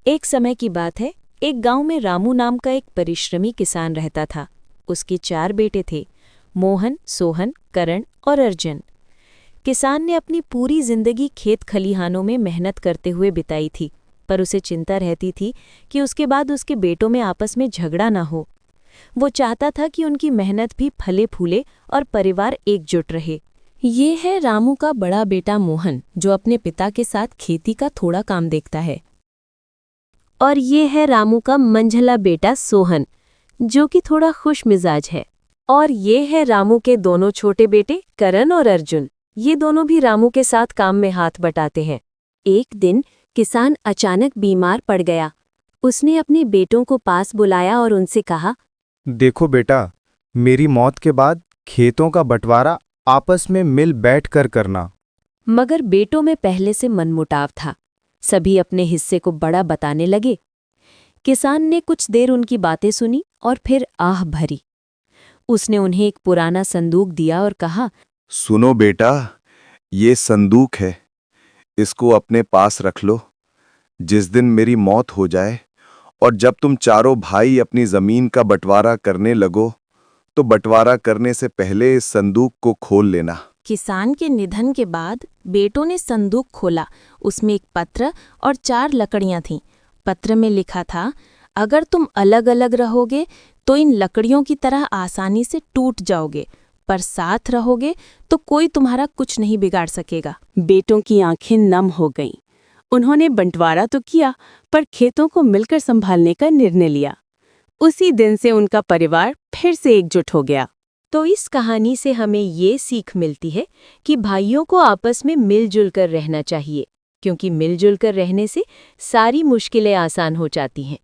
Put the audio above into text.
एक समय की बात है, एक गांव में रामू नाम का एक परिश्रमी किसान रहता था। उसके 4 बेटे थे, मोहन, सोहन, करण और अर्जुन। किसान ने अपनी पूरी जिंदगी खेत खलिहानों में मेहनत करते हुए बिताई थी, पर उसे चिंता रहती थी कि उसके बाद उसके बेटों में आपस में झगड़ा ना हो। वो चाहता था कि उनकी मेहनत भी फले फूले और परिवार एकजुट रहे। ये है रामू का बड़ा बेटा मोहन, जो अपने पिता के साथ खेती का थोड़ा काम देखता है। और ये है रामू का मंझला बेटा सोहन, जो कि थोड़ा खुश मिजाज है। और ये है रामू के दोनों छोटे बेटे करण और अर्जुन। ये दोनों भी रामू के साथ काम में हाथ बटाते हैं। एक दिन किसान अचानक बीमार पड़ गया। उसने अपने बेटों को पास बुलाया और उनसे कहा, देखो बेटा, मेरी मौत के बाद खेतों का बंटवारा आपस में मिल बैठ कर करना। मगर बेटों में पहले से मनमुटाव था। सभी अपने हिस्से को बड़ा बताने लगे। किसान ने कुछ देर उनकी बातें सुनी और फिर आह भरी। उसने उन्हें एक पुराना संदूक दिया और कहा, सुनो बेटा, ये संदूक है, इसको अपने पास रख लो। जिस दिन मेरी मौत हो जाए और जब तुम चारों भाई अपनी जमीन का बंटवारा करने लगो, तो बंटवारा करने से पहले इस संदूक को खोल लेना। किसान के निधन के बाद बेटों ने संदूक खोला। उसमें एक पत्र और 4 लकड़ियां थीं। पत्र में लिखा था, अगर तुम अलग अलग रहोगे तो इन लकड़ियों की तरह आसानी से टूट जाओगे, पर साथ रहोगे तो कोई तुम्हारा कुछ नहीं बिगाड़ सकेगा। बेटों की आंखें नम हो गईं। उन्होंने बंटवारा तो किया, पर खेतों को मिलकर संभालने का निर्णय लिया। उसी दिन से उनका परिवार फिर से एकजुट हो गया। तो इस कहानी से हमें ये सीख मिलती है कि भाइयों को आपस में मिलजुल कर रहना चाहिए, क्योंकि मिलजुल कर रहने से सारी मुश्किलें आसान हो जाती हैं।